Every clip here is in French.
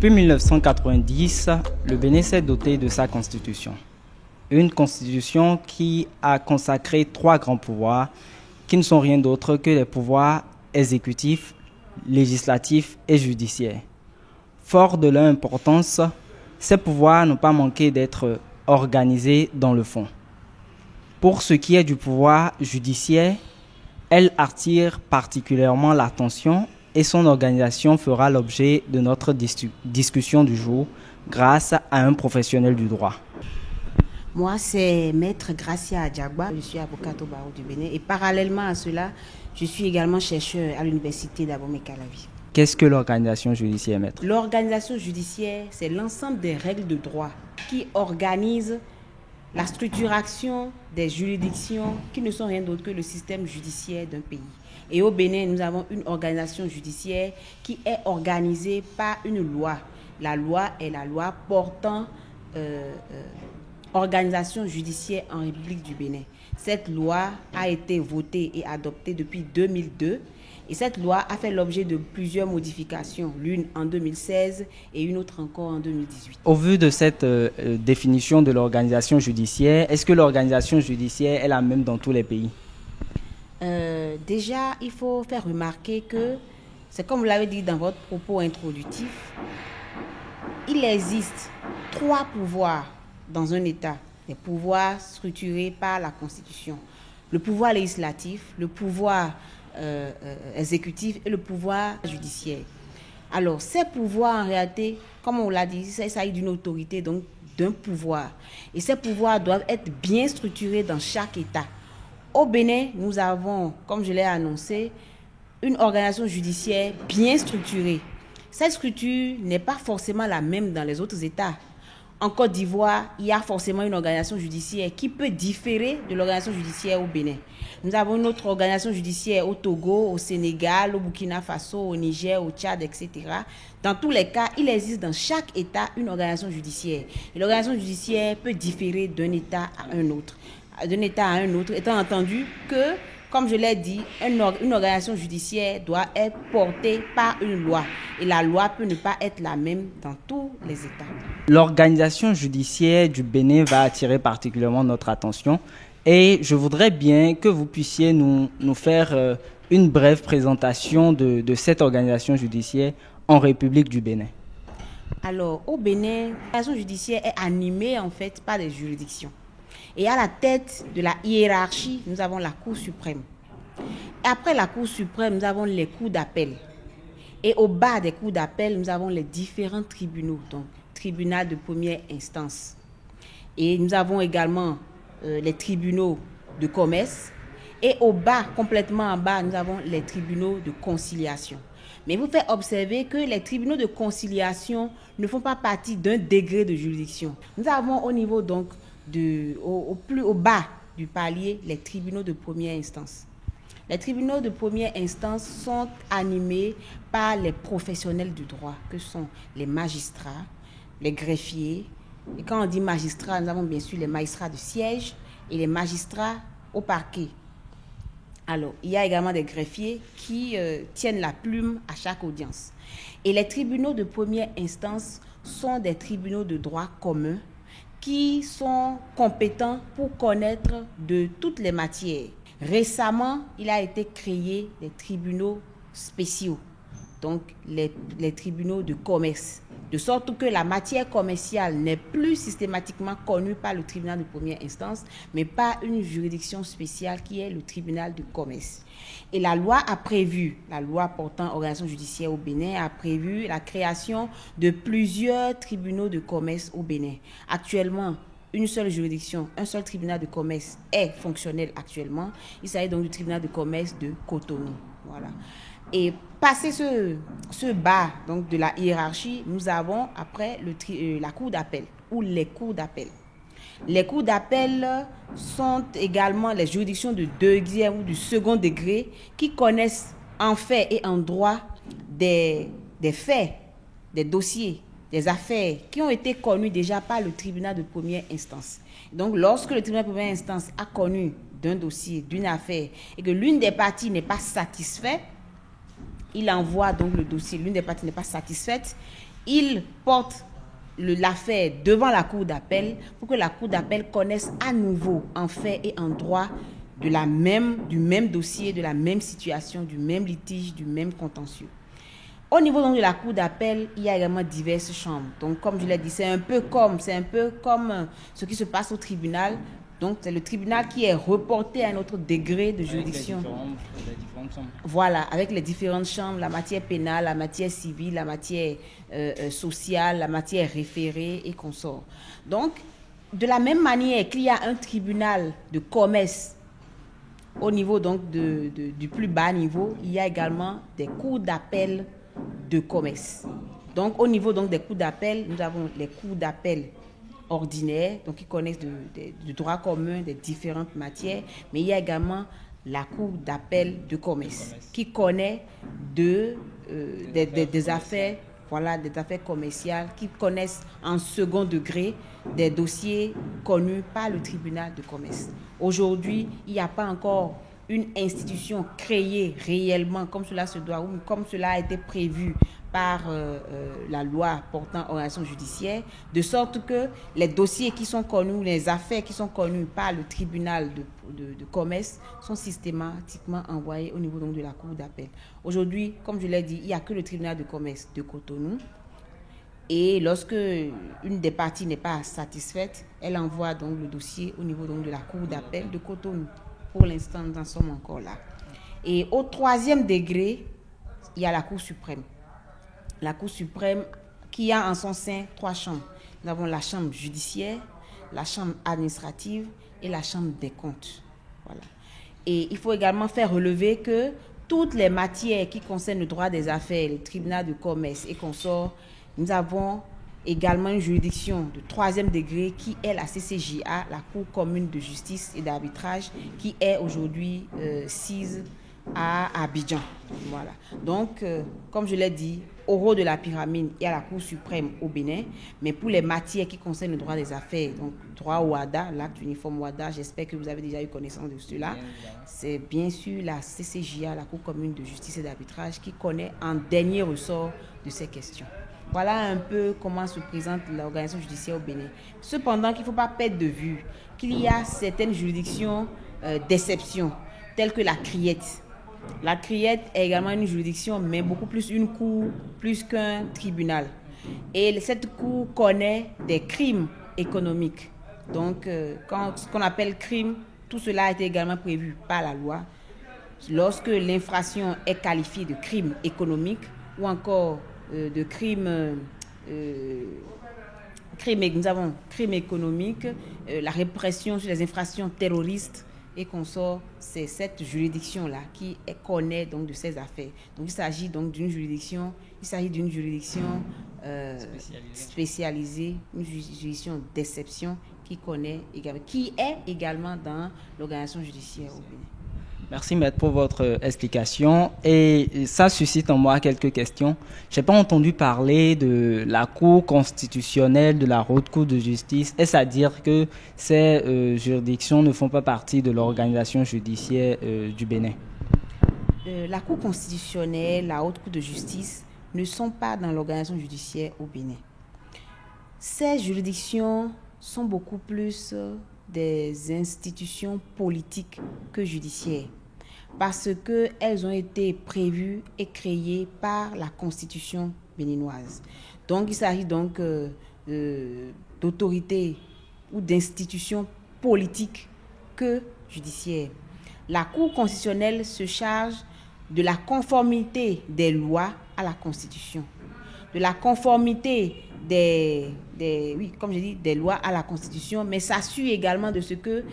Depuis 1990, le Bénin s'est doté de sa constitution. Une constitution qui a consacré 3 grands pouvoirs qui ne sont rien d'autre que les pouvoirs exécutifs, législatifs et judiciaires. Fort de leur importance, ces pouvoirs n'ont pas manqué d'être organisés dans le fond. Pour ce qui est du pouvoir judiciaire, elle attire particulièrement l'attention et son organisation fera l'objet de notre discussion du jour grâce à un professionnel du droit. Moi, c'est Maître Gracia Adjagba. Je suis avocate au barreau du Bénin et parallèlement à cela, je suis également chercheur à l'université d'Abomey-Calavi. Qu'est-ce que l'organisation judiciaire, maître? L'organisation judiciaire, c'est l'ensemble des règles de droit qui organisent la structuration des juridictions qui ne sont rien d'autre que le système judiciaire d'un pays. Et au Bénin, nous avons une organisation judiciaire qui est organisée par une loi. La loi est la loi portant organisation judiciaire en République du Bénin. Cette loi a été votée et adoptée depuis 2002 et cette loi a fait l'objet de plusieurs modifications, l'une en 2016 et une autre encore en 2018. Au vu de cette définition de l'organisation judiciaire, est-ce que l'organisation judiciaire est la même dans tous les pays? Déjà, il faut faire remarquer que, c'est comme vous l'avez dit dans votre propos introductif, il existe 3 pouvoirs dans un État, des pouvoirs structurés par la Constitution. Le pouvoir législatif, le pouvoir exécutif et le pouvoir judiciaire. Alors, ces pouvoirs, en réalité, comme on l'a dit, il s'agit d'une autorité, donc d'un pouvoir. Et ces pouvoirs doivent être bien structurés dans chaque État. Au Bénin, nous avons, comme je l'ai annoncé, une organisation judiciaire bien structurée. Cette structure n'est pas forcément la même dans les autres États. En Côte d'Ivoire, il y a forcément une organisation judiciaire qui peut différer de l'organisation judiciaire au Bénin. Nous avons une autre organisation judiciaire au Togo, au Sénégal, au Burkina Faso, au Niger, au Tchad, etc. Dans tous les cas, il existe dans chaque État une organisation judiciaire. Et l'organisation judiciaire peut différer d'un État à un autre. Étant entendu que, comme je l'ai dit, une organisation judiciaire doit être portée par une loi. Et la loi peut ne pas être la même dans tous les États. L'organisation judiciaire du Bénin va attirer particulièrement notre attention. Et je voudrais bien que vous puissiez nous faire une brève présentation de cette organisation judiciaire en République du Bénin. Alors, au Bénin, l'organisation judiciaire est animée en fait par des juridictions. Et à la tête de la hiérarchie, nous avons la Cour suprême. Et après la Cour suprême, nous avons les cours d'appel. Et au bas des cours d'appel, nous avons les différents tribunaux, donc tribunal de première instance. Et nous avons également les tribunaux de commerce. Et au bas, complètement en bas, nous avons les tribunaux de conciliation. Mais vous faites observer que les tribunaux de conciliation ne font pas partie d'un degré de juridiction. Nous avons au niveau donc au bas du palier les tribunaux de première instance. Les tribunaux de première instance sont animés par les professionnels du droit, que sont les magistrats, les greffiers. Et quand on dit magistrats, nous avons bien sûr les magistrats de siège et les magistrats au parquet. Alors, il y a également des greffiers qui tiennent la plume à chaque audience. Et les tribunaux de première instance sont des tribunaux de droit commun qui sont compétents pour connaître de toutes les matières. Récemment, il a été créé des tribunaux spéciaux, donc les tribunaux de commerce, de sorte que la matière commerciale n'est plus systématiquement connue par le tribunal de première instance, mais par une juridiction spéciale qui est le tribunal de commerce. Et la loi portant organisation judiciaire au Bénin a prévu la création de plusieurs tribunaux de commerce au Bénin. Actuellement, une seule juridiction, un seul tribunal de commerce est fonctionnel actuellement. Il s'agit donc du tribunal de commerce de Cotonou. Voilà. Et passé ce bas donc de la hiérarchie, nous avons après la cour d'appel ou les cours d'appel. Les cours d'appel sont également les juridictions de deuxième ou du second degré qui connaissent en fait et en droit des faits, des dossiers, des affaires qui ont été connues déjà par le tribunal de première instance. Donc, lorsque le tribunal de première instance a connu d'un dossier, d'une affaire, et que l'une des parties n'est pas satisfaite, il envoie donc le dossier. L'une des parties n'est pas satisfaite, il porte l'affaire devant la cour d'appel pour que la cour d'appel connaisse à nouveau en fait et en droit du même dossier, de la même situation, du même litige, du même contentieux. Au niveau donc de la cour d'appel, il y a également diverses chambres. Donc, comme je l'ai dit, c'est un peu comme ce qui se passe au tribunal. Donc, c'est le tribunal qui est reporté à un autre degré de juridiction. Les différentes chambres. Voilà, avec les différentes chambres, la matière pénale, la matière civile, la matière sociale, la matière référée et consorts. Donc, de la même manière qu'il y a un tribunal de commerce au niveau donc du plus bas niveau, il y a également des cours d'appel de commerce. Donc, au niveau donc des cours d'appel, nous avons les cours d'appel ordinaires, donc qui connaissent du droit commun des différentes matières, mais il y a également la cour d'appel de commerce qui connaît des affaires, voilà, des affaires commerciales, qui connaissent en second degré des dossiers connus par le tribunal de commerce. Aujourd'hui, il n'y a pas encore une institution créée réellement comme cela se doit ou comme cela a été prévu par la loi portant organisation judiciaire, de sorte que les dossiers qui sont connus, les affaires qui sont connues par le tribunal de commerce sont systématiquement envoyées au niveau donc de la cour d'appel. Aujourd'hui, comme je l'ai dit, il n'y a que le tribunal de commerce de Cotonou. Et lorsque une des parties n'est pas satisfaite, elle envoie donc le dossier au niveau donc de la cour d'appel de Cotonou. Pour l'instant, nous en sommes encore là. Et au 3e degré, il y a la Cour suprême. La Cour suprême qui a en son sein 3 chambres. Nous avons la chambre judiciaire, la chambre administrative et la chambre des comptes. Voilà. Et il faut également faire relever que toutes les matières qui concernent le droit des affaires, le tribunal de commerce et consorts, nous avons également une juridiction de 3e degré qui est la CCJA, la Cour commune de justice et d'arbitrage, qui est aujourd'hui sise à Abidjan. Voilà. Donc, comme je l'ai dit, au haut de la pyramide, il y a la Cour suprême au Bénin, mais pour les matières qui concernent le droit des affaires, donc droit au WADA, l'acte uniforme WADA, j'espère que vous avez déjà eu connaissance de cela, c'est bien sûr la CCJA, la Cour commune de justice et d'arbitrage, qui connaît en dernier ressort de ces questions. Voilà un peu comment se présente l'organisation judiciaire au Bénin. Cependant, qu'il ne faut pas perdre de vue qu'il y a certaines juridictions d'exception, telles que la Criette. La Criette est également une juridiction, mais beaucoup plus une cour, plus qu'un tribunal. Et cette cour connaît des crimes économiques. Donc, ce qu'on appelle crime, tout cela a été également prévu par la loi. Lorsque l'infraction est qualifiée de crime économique ou encore de crime, nous avons crime économique, la répression sur les infractions terroristes et consorts, c'est cette juridiction-là qui connaît donc de ces affaires. Donc il s'agit donc d'une juridiction, spécialisée, une juridiction d'exception qui est également dans l'organisation judiciaire au Bénin. Merci, maître, pour votre explication. Et ça suscite en moi quelques questions. Je n'ai pas entendu parler de la Cour constitutionnelle, de la Haute Cour de justice. Est-ce à dire que ces juridictions ne font pas partie de l'organisation judiciaire du Bénin? La Cour constitutionnelle, la Haute Cour de justice ne sont pas dans l'organisation judiciaire au Bénin. Ces juridictions sont beaucoup plus des institutions politiques que judiciaires, parce qu'elles ont été prévues et créées par la Constitution béninoise. Donc, il s'agit donc d'autorités ou d'institutions politiques que judiciaires. La Cour constitutionnelle se charge de la conformité des lois à la Constitution, de la conformité des lois à la Constitution, mais s'assure également de ce que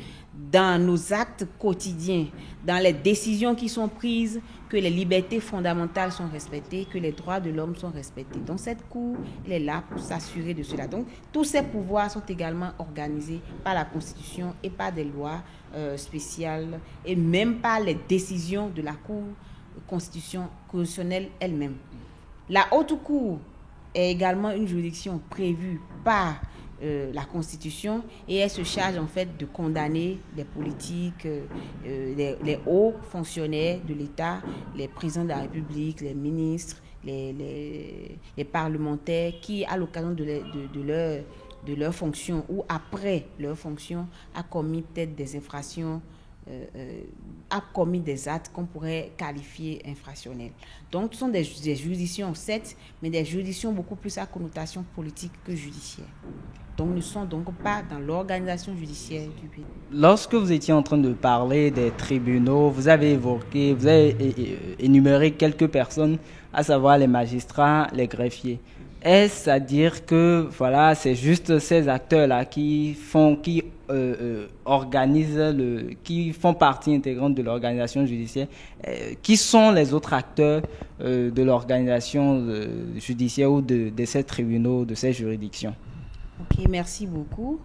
dans nos actes quotidiens, dans les décisions qui sont prises, que les libertés fondamentales sont respectées, que les droits de l'homme sont respectés. Donc cette Cour, elle est là pour s'assurer de cela. Donc tous ces pouvoirs sont également organisés par la Constitution et par des lois spéciales et même par les décisions de la Cour constitutionnelle elle-même. La Haute Cour est également une juridiction prévue par la Constitution et elle se charge en fait de condamner les politiques, les hauts fonctionnaires de l'État, les présidents de la République, les ministres, les parlementaires qui, à l'occasion de leur fonction ou après leur fonction, a commis peut-être des infractions, a commis des actes qu'on pourrait qualifier infractionnels. Donc, ce sont des juridictions, certes, mais des juridictions beaucoup plus à connotation politique que judiciaire. Donc, nous ne sommes donc pas dans l'organisation judiciaire du pays. Lorsque vous étiez en train de parler des tribunaux, vous avez énuméré quelques personnes, à savoir les magistrats, les greffiers. Est-ce à dire que voilà, c'est juste ces acteurs-là qui organisent qui font partie intégrante de l'organisation judiciaire? Qui sont les autres acteurs de l'organisation judiciaire ou de ces tribunaux, de ces juridictions? Ok, merci beaucoup.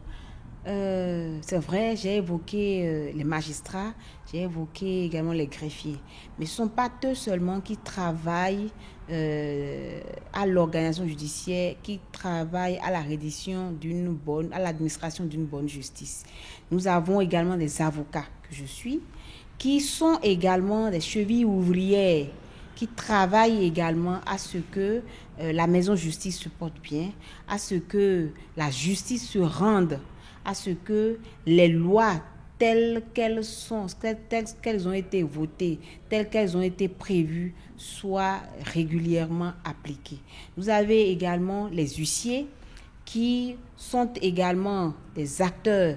C'est vrai, j'ai évoqué les magistrats, j'ai évoqué également les greffiers. Mais ce ne sont pas eux seulement qui travaillent à l'organisation judiciaire, qui travaillent à la reddition à l'administration d'une bonne justice. Nous avons également des avocats que je suis, qui sont également des chevilles ouvrières, qui travaillent également à ce que la maison justice se porte bien, à ce que la justice se rende, à ce que les lois telles qu'elles sont, telles qu'elles ont été votées, telles qu'elles ont été prévues, soient régulièrement appliquées. Vous avez également les huissiers qui sont également des acteurs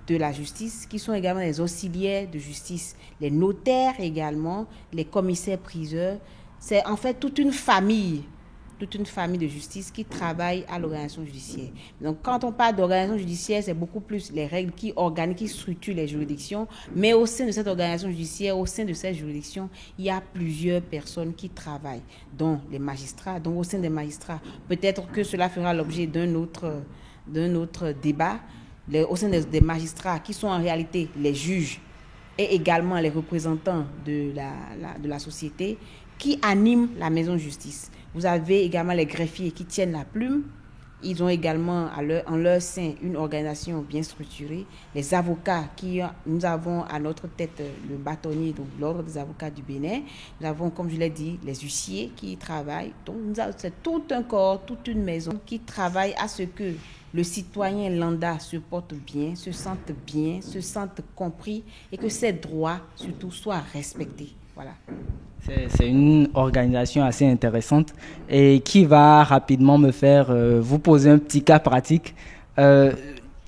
de la justice, qui sont également des auxiliaires de justice, les notaires également, les commissaires-priseurs. C'est en fait toute une famille de justice qui travaille à l'organisation judiciaire. Donc, quand on parle d'organisation judiciaire, c'est beaucoup plus les règles qui organisent, qui structurent les juridictions. Mais au sein de cette organisation judiciaire, au sein de cette juridiction, il y a plusieurs personnes qui travaillent, dont les magistrats. Donc, au sein des magistrats, peut-être que cela fera l'objet d'un autre débat. Au sein des magistrats, qui sont en réalité les juges et également les représentants de la société, qui animent la maison justice. Vous avez également les greffiers qui tiennent la plume. Ils ont également en leur sein une organisation bien structurée. Les avocats nous avons à notre tête le bâtonnier, donc l'ordre des avocats du Bénin. Nous avons, comme je l'ai dit, les huissiers qui y travaillent. Donc c'est tout un corps, toute une maison qui travaille à ce que le citoyen lambda se porte bien, se sente compris et que ses droits surtout soient respectés. Voilà. C'est une organisation assez intéressante et qui va rapidement me faire vous poser un petit cas pratique.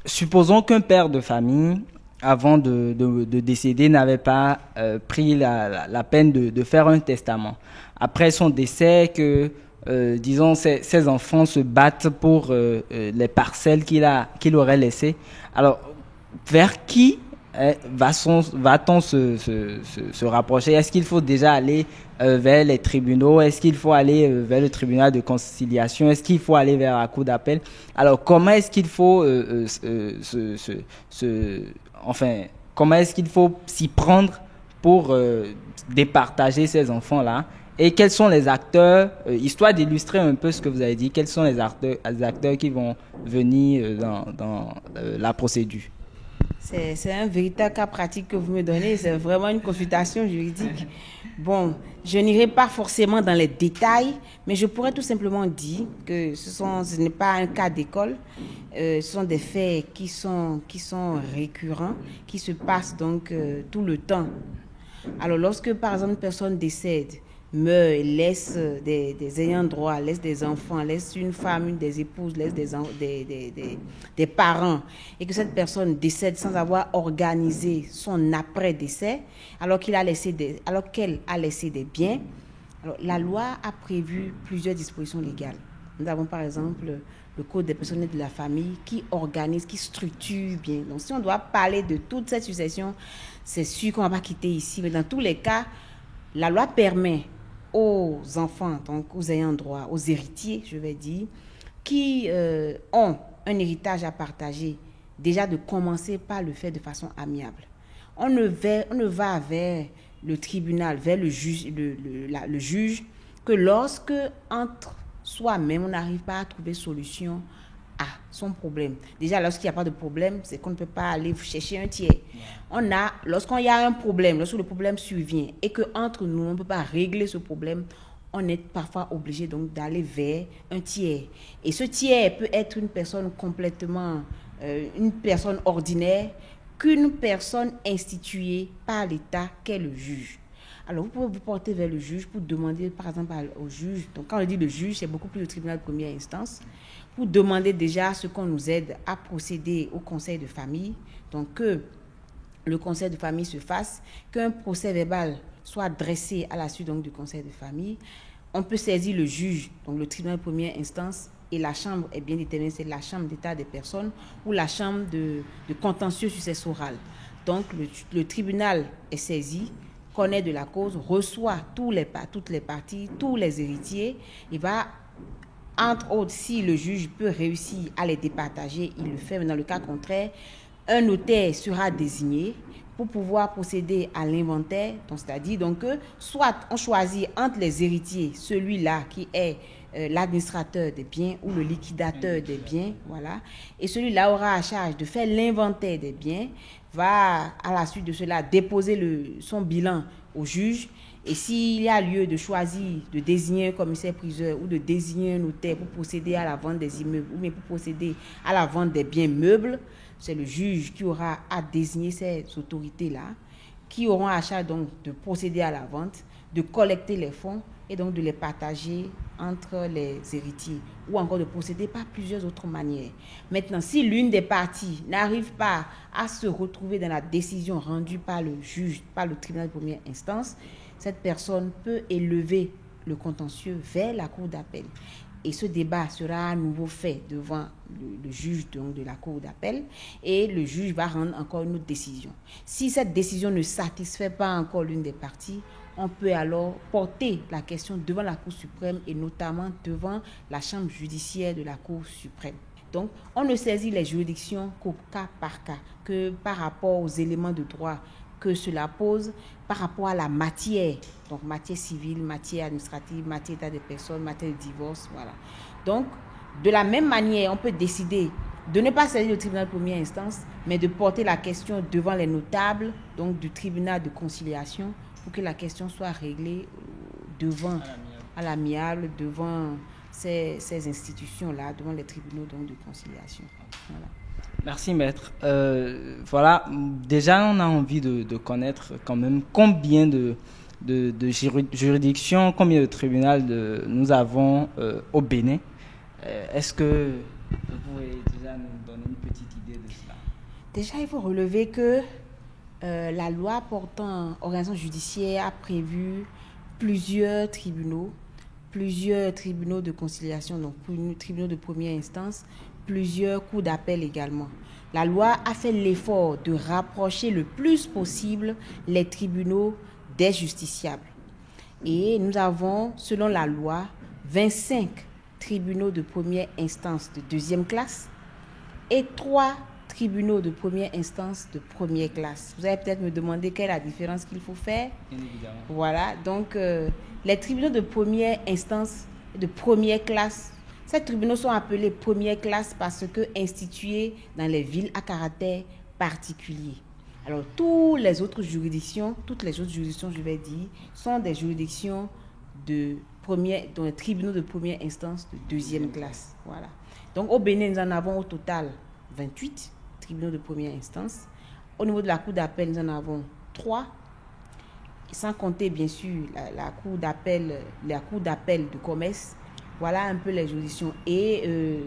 Supposons qu'un père de famille, avant de décéder, n'avait pas pris la peine de faire un testament. Après son décès, disons, ses enfants se battent pour les parcelles qu'il aurait laissées. Alors, vers qui va-t-on se rapprocher? Est-ce qu'il faut déjà aller vers les tribunaux? Est-ce qu'il faut aller vers le tribunal de conciliation? Est-ce qu'il faut aller vers la cour d'appel? Alors, comment est-ce qu'il faut comment est-ce qu'il faut s'y prendre pour départager ces enfants-là? Et quels sont les acteurs, histoire d'illustrer un peu ce que vous avez dit, quels sont les acteurs qui vont venir dans la procédure? C'est un véritable cas pratique que vous me donnez. C'est vraiment une consultation juridique. Bon, je n'irai pas forcément dans les détails, mais je pourrais tout simplement dire que ce n'est pas un cas d'école. Ce sont des faits qui sont récurrents, qui se passent donc tout le temps. Alors, lorsque, par exemple, une personne décède, meurt, laisse des ayants droit, laisse des enfants, laisse une femme, des épouses, laisse des parents, et que cette personne décède sans avoir organisé son après-décès, alors qu'elle a laissé des biens, alors, la loi a prévu plusieurs dispositions légales. Nous avons par exemple le Code des personnes et de la famille qui organise, qui structure bien. Donc si on doit parler de toute cette succession, c'est sûr qu'on ne va pas quitter ici, mais dans tous les cas, la loi permet aux enfants, donc aux ayants droit, aux héritiers, je vais dire, qui ont un héritage à partager, déjà de commencer par le faire de façon amiable. On ne va vers le tribunal, vers le juge, que lorsque entre soi-même, on n'arrive pas à trouver solution à son problème. Déjà, lorsqu'il n'y a pas de problème, c'est qu'on ne peut pas aller chercher un tiers. Lorsqu'il y a un problème, lorsque le problème survient et qu'entre nous, on ne peut pas régler ce problème, on est parfois obligé donc d'aller vers un tiers. Et ce tiers peut être une personne complètement, une personne ordinaire, qu'une personne instituée par l'État qu'est le juge. Alors, vous pouvez vous porter vers le juge pour demander, par exemple, au juge. Donc, quand on dit le juge, c'est beaucoup plus le tribunal de première instance. Pour demander déjà ce qu'on nous aide à procéder au conseil de famille. Donc, que le conseil de famille se fasse, qu'un procès verbal soit dressé à la suite donc, du conseil de famille. On peut saisir le juge, donc le tribunal de première instance, et la chambre est bien déterminée, c'est la chambre d'état des personnes ou la chambre de contentieux successoral. Donc, le tribunal est saisi, connaît de la cause, reçoit toutes les parties, tous les héritiers, et va, entre autres, si le juge peut réussir à les départager, il le fait, mais dans le cas contraire, un notaire sera désigné pour pouvoir procéder à l'inventaire, c'est-à-dire donc soit on choisit entre les héritiers celui-là qui est l'administrateur des biens ou le liquidateur des biens, voilà, et celui-là aura à charge de faire l'inventaire des biens, va à la suite de cela déposer son bilan au juge, et s'il y a lieu de choisir de désigner un commissaire-priseur ou de désigner un notaire pour procéder à la vente des immeubles ou bien pour procéder à la vente des biens meubles, c'est le juge qui aura à désigner ces autorités-là, qui auront à charge donc de procéder à la vente, de collecter les fonds et donc de les partager entre les héritiers ou encore de procéder par plusieurs autres manières. Maintenant, si l'une des parties n'arrive pas à se retrouver dans la décision rendue par le juge, par le tribunal de première instance, cette personne peut élever le contentieux vers la cour d'appel. Et ce débat sera à nouveau fait devant le juge donc, de la cour d'appel et le juge va rendre encore une autre décision. Si cette décision ne satisfait pas encore l'une des parties, on peut alors porter la question devant la Cour suprême et notamment devant la chambre judiciaire de la Cour suprême. Donc, on ne saisit les juridictions qu'au cas par cas, que par rapport aux éléments de droit que cela pose, par rapport à la matière, donc matière civile, matière administrative, matière état des personnes, matière de divorce, voilà. Donc, de la même manière, on peut décider de ne pas saisir le tribunal de première instance, mais de porter la question devant les notables, donc du tribunal de conciliation, pour que la question soit réglée devant, à l'amiable, devant ces institutions-là, devant les tribunaux donc, de conciliation. Voilà. Merci, maître. Voilà, déjà, on a envie de connaître quand même combien de juridictions, combien de tribunaux nous avons au Bénin. Est-ce que vous pouvez déjà nous donner une petite idée de cela? Déjà, il faut relever que la loi portant organisation judiciaire a prévu plusieurs tribunaux de conciliation, donc tribunaux de première instance, plusieurs cours d'appel également. La loi a fait l'effort de rapprocher le plus possible les tribunaux des justiciables. Et nous avons, selon la loi, 25 tribunaux de première instance de deuxième classe et 3 tribunaux de première instance de première classe. Vous allez peut-être me demander quelle est la différence qu'il faut faire. Bien évidemment. Voilà, donc les tribunaux de première instance de première classe, ces tribunaux sont appelés première classe parce que institués dans les villes à caractère particulier. Alors, toutes les autres juridictions, je vais dire, sont des juridictions dans les tribunaux de première instance de deuxième classe. Voilà. Donc, au Bénin, nous en avons au total 28 tribunaux de première instance. Au niveau de la cour d'appel, nous en avons 3, sans compter bien sûr la cour d'appel de commerce. Voilà un peu les juridictions. Et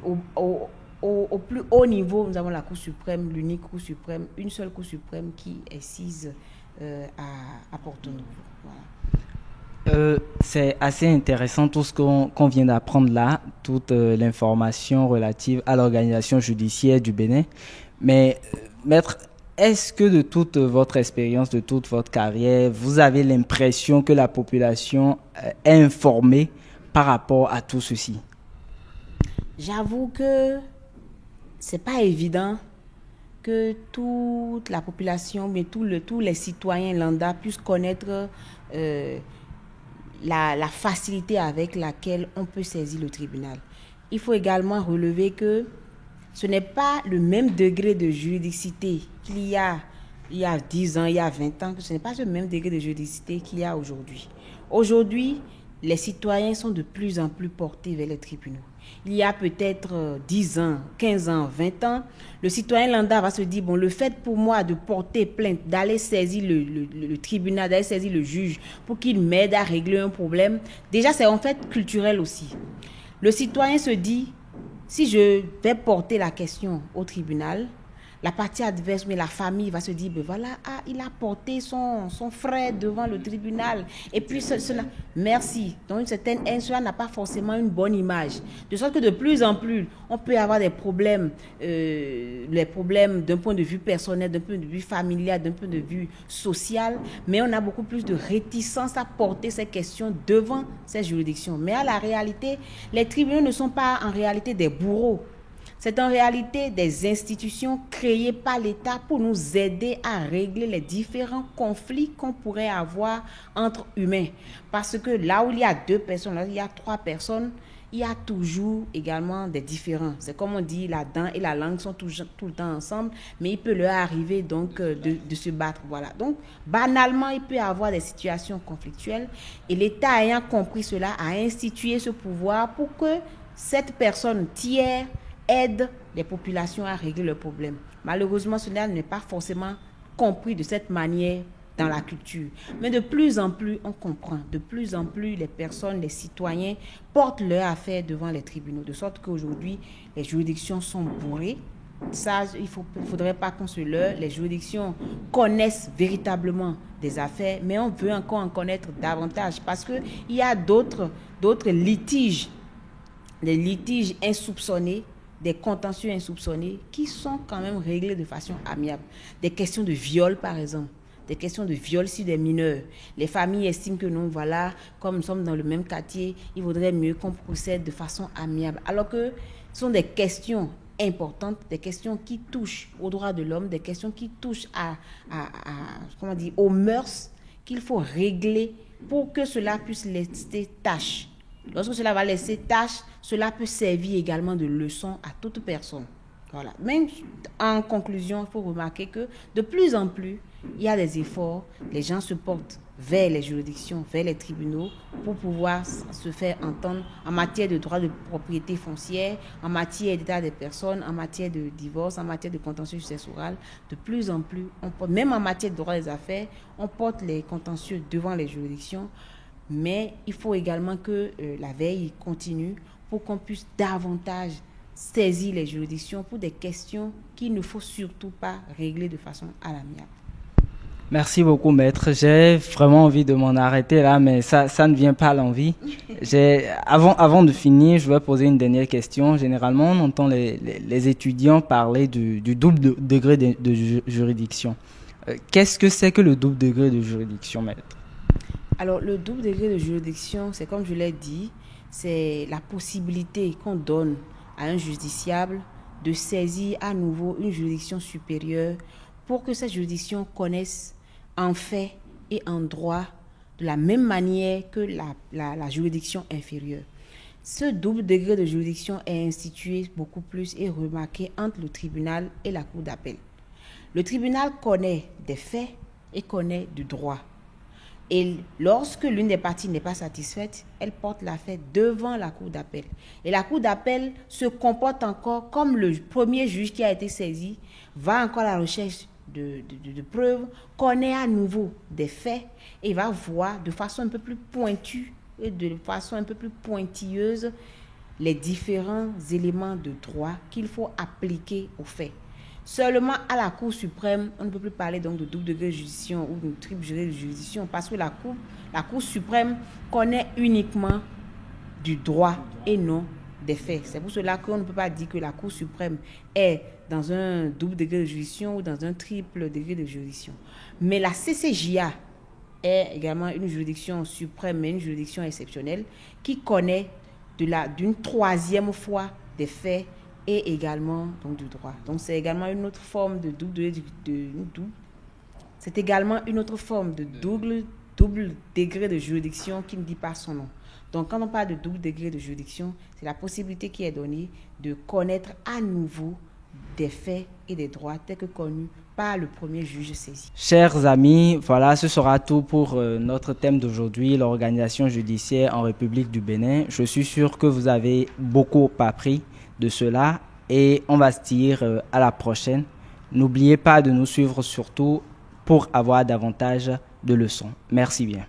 au plus haut niveau, nous avons la Cour suprême, l'unique Cour suprême, une seule Cour suprême qui est sise à Porto-Novo. Voilà. C'est assez intéressant tout ce qu'on vient d'apprendre là, toute l'information relative à l'organisation judiciaire du Bénin. Mais, maître, est-ce que de toute votre expérience, de toute votre carrière, vous avez l'impression que la population est informée par rapport à tout ceci? J'avoue que c'est pas évident que toute la population, mais tous les citoyens lambda puissent connaître la facilité avec laquelle on peut saisir le tribunal. Il faut également relever que ce n'est pas le même degré de juridicité qu'il y a 10 ans, il y a 20 ans, que ce n'est pas ce même degré de juridicité qu'il y a aujourd'hui. Aujourd'hui, les citoyens sont de plus en plus portés vers les tribunaux. Il y a peut-être 10 ans, 15 ans, 20 ans, le citoyen lambda va se dire, bon, le fait pour moi de porter plainte, d'aller saisir le tribunal, d'aller saisir le juge pour qu'il m'aide à régler un problème, déjà c'est en fait culturel aussi. Le citoyen se dit, si je vais porter la question au tribunal, la partie adverse, mais la famille va se dire, ben voilà, ah, il a porté son frère devant le tribunal. Et puis, cela, merci. Donc, une certaine haine, cela n'a pas forcément une bonne image. De sorte que de plus en plus, on peut avoir des problèmes, les problèmes d'un point de vue personnel, d'un point de vue familial, d'un point de vue social, mais on a beaucoup plus de réticence à porter ces questions devant ces juridictions. Mais à la réalité, les tribunaux ne sont pas en réalité des bourreaux. C'est en réalité des institutions créées par l'État pour nous aider à régler les différents conflits qu'on pourrait avoir entre humains. Parce que là où il y a 2 personnes, là où il y a 3 personnes, il y a toujours également des différends. C'est comme on dit, la dent et la langue sont tout le temps ensemble, mais il peut leur arriver donc de se battre. Voilà. Donc, banalement, il peut y avoir des situations conflictuelles et l'État ayant compris cela a institué ce pouvoir pour que cette personne tiers aide les populations à régler le problème. Malheureusement, cela n'est pas forcément compris de cette manière dans la culture. Mais de plus en plus, on comprend. De plus en plus, les personnes, les citoyens portent leurs affaires devant les tribunaux. De sorte qu'aujourd'hui, les juridictions sont bourrées. Ça, il ne faudrait pas qu'on se leurre. Les juridictions connaissent véritablement des affaires, mais on veut encore en connaître davantage parce qu'il y a d'autres litiges, des litiges insoupçonnés, des contentieux insoupçonnés qui sont quand même réglés de façon amiable. Des questions de viol, par exemple. Des questions de viol sur des mineurs. Les familles estiment que non, voilà, comme nous sommes dans le même quartier, il vaudrait mieux qu'on procède de façon amiable. Alors que ce sont des questions importantes, des questions qui touchent aux droits de l'homme, des questions qui touchent comment dire, aux mœurs qu'il faut régler pour que cela puisse laisser tâche. Lorsque cela va laisser tâche, cela peut servir également de leçon à toute personne. Voilà. Même en conclusion, il faut remarquer que de plus en plus, il y a des efforts, les gens se portent vers les juridictions, vers les tribunaux pour pouvoir se faire entendre en matière de droit de propriété foncière, en matière d'état des personnes, en matière de divorce, en matière de contentieux successoral. De plus en plus, même en matière de droit des affaires, on porte les contentieux devant les juridictions. Mais il faut également que la veille continue pour qu'on puisse davantage saisir les juridictions pour des questions qu'il ne faut surtout pas régler de façon à l'amiable. Merci beaucoup, maître. J'ai vraiment envie de m'en arrêter là, mais ça ne vient pas à l'envie. Avant de finir, je vais poser une dernière question. Généralement, on entend les étudiants parler du double degré de juridiction. Qu'est-ce que c'est que le double degré de juridiction, maître? Alors, le double degré de juridiction, c'est comme je l'ai dit, c'est la possibilité qu'on donne à un justiciable de saisir à nouveau une juridiction supérieure pour que cette juridiction connaisse en fait et en droit de la même manière que la juridiction inférieure. Ce double degré de juridiction est institué beaucoup plus et remarqué entre le tribunal et la cour d'appel. Le tribunal connaît des faits et connaît du droit. Et lorsque l'une des parties n'est pas satisfaite, elle porte l'affaire devant la cour d'appel. Et la cour d'appel se comporte encore comme le premier juge qui a été saisi, va encore à la recherche de preuves, connaît à nouveau des faits et va voir de façon un peu plus pointue et de façon un peu plus pointilleuse les différents éléments de droit qu'il faut appliquer aux faits. Seulement à la Cour suprême, on ne peut plus parler donc de double degré de juridiction ou de triple degré de juridiction parce que la Cour suprême connaît uniquement du droit et non des faits. C'est pour cela qu'on ne peut pas dire que la Cour suprême est dans un double degré de juridiction ou dans un triple degré de juridiction. Mais la CCJA est également une juridiction suprême, mais une juridiction exceptionnelle qui connaît d'une troisième fois des faits et également donc du droit. Donc c'est également une autre forme de c'est également une autre forme de double degré de juridiction qui ne dit pas son nom. Donc quand on parle de double degré de juridiction, c'est la possibilité qui est donnée de connaître à nouveau des faits et des droits tels que connus par le premier juge saisi. Chers amis, voilà, ce sera tout pour notre thème d'aujourd'hui, l'organisation judiciaire en République du Bénin. Je suis sûr que vous avez beaucoup appris de cela et on va se dire à la prochaine. N'oubliez pas de nous suivre surtout pour avoir davantage de leçons. Merci bien.